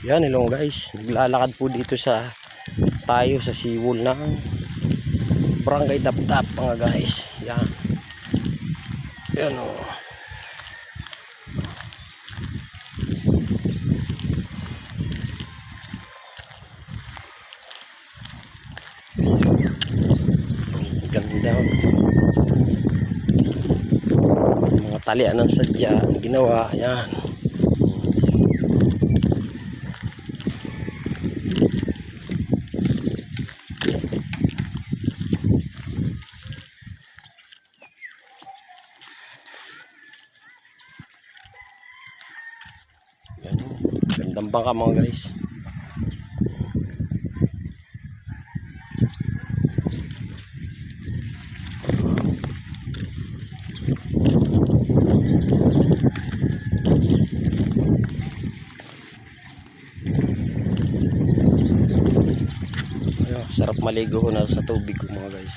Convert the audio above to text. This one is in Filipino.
Yan, hello guys, naglalakad po dito tayo sa seawall ng Barangay Dapdap mga guys. Yan. Yan o. Ganda o. Mga talian ng sadya ginawa. Yan. Yan o. Gandang bangka mga guys. Sarap maligo na sa tubig ko mga guys.